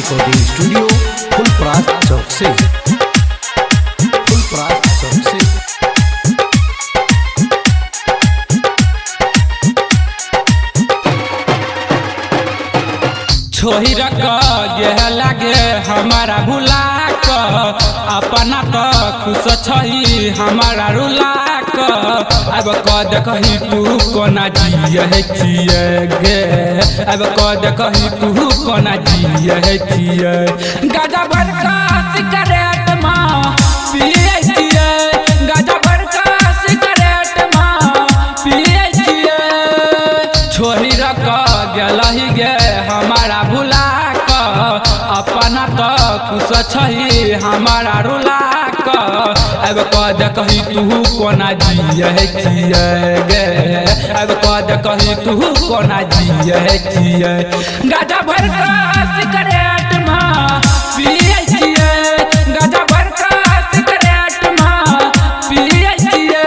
Recording studio Phulparas चौक से। छोही रख लागे हमारा भुला अपना तो खुश छही हमारा रुला अब कद कही तू कोना जिये छिए गे अब कद कही तू कोना जिये छिए गाजा भर का सिगरेट माँ पिए छिए गाजा भर का सिगरेट माँ पिए छिए छोही रख गलही गे हमारा भुला अपना तो खुश छही हमारा रुला अब कद कही तू कोना जिये छिए गे अब कद कही तू कोना जिये छिए गाजा भर का सिगरेट माँ पिए छिए गाजा भर का सिगरेट माँ पिए छिए।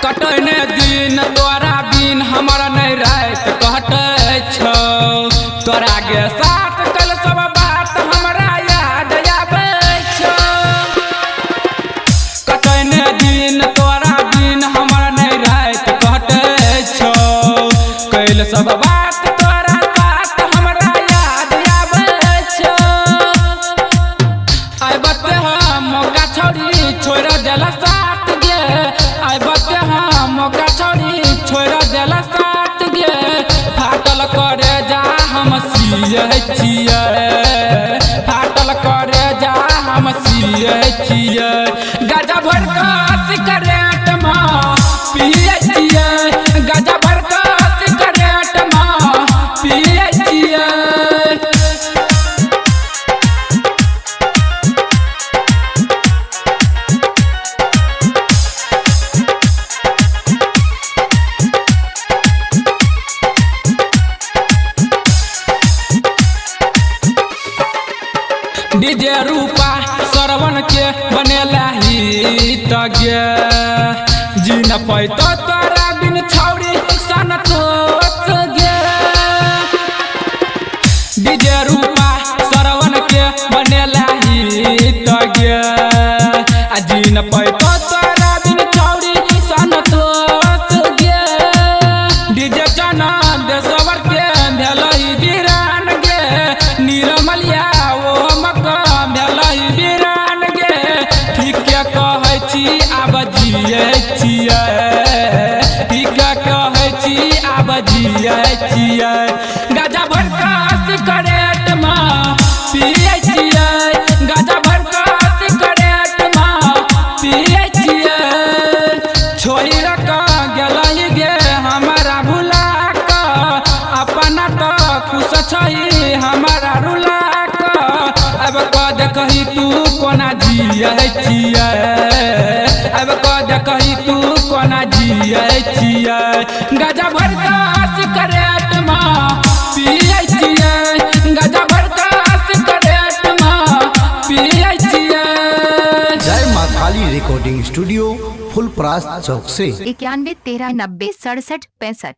कटने दिन तोरा बिन हमारा नहीं रात कहते छो तोरा के साथ कल सब बात हमरा याद आवे छो कटने दिन तोरा बिन हमारा नहीं रात कहते छो कल सब बात तोरा साथ हमरा याद आवे छो आई बते हम मौका छोड़ी छोड़ देला साथ गे आई बते मौका छोड़ी छोड़ देला साथ गे फाटल करे जा हम सिए छिए फाटल करे जा हम सिए छिए गाजा भर का सिगरेट माँ पिए छिए गाजा भर का सिगरेट माँ पिए छिए। डीजे रूपा सरवन के बनेला ही तगे जी न पैतो तोरा बिन छौरी सन तोस गे डीजे रूपा सरवन के बनेला ही तगे जी न पैतो तोरा बिन छौरी सन तोस गे डीजे चना देशवर के भेलही वीरान गे नीरमलिया आब जिये छिए ठीक कहै छी आब जिये छिए गाजा भर का सिगरेट माँ पिए छिए गाजा भर का सिगरेट माँ पिए छिए छोड़ी रख गलही गे हमारा भुला अपना तो खुश छही हमारा रुला अब कद कही तू कोना जिये छिए अब कद कही तू कोना जिये छिए गाजा भर का सिगरेट माँ पिए छिए गाजा भर का सिगरेट माँ पिए छिए। जय माँ काली रिकॉर्डिंग स्टूडियो फुलपरास चौक से। 91 13 90 67 65।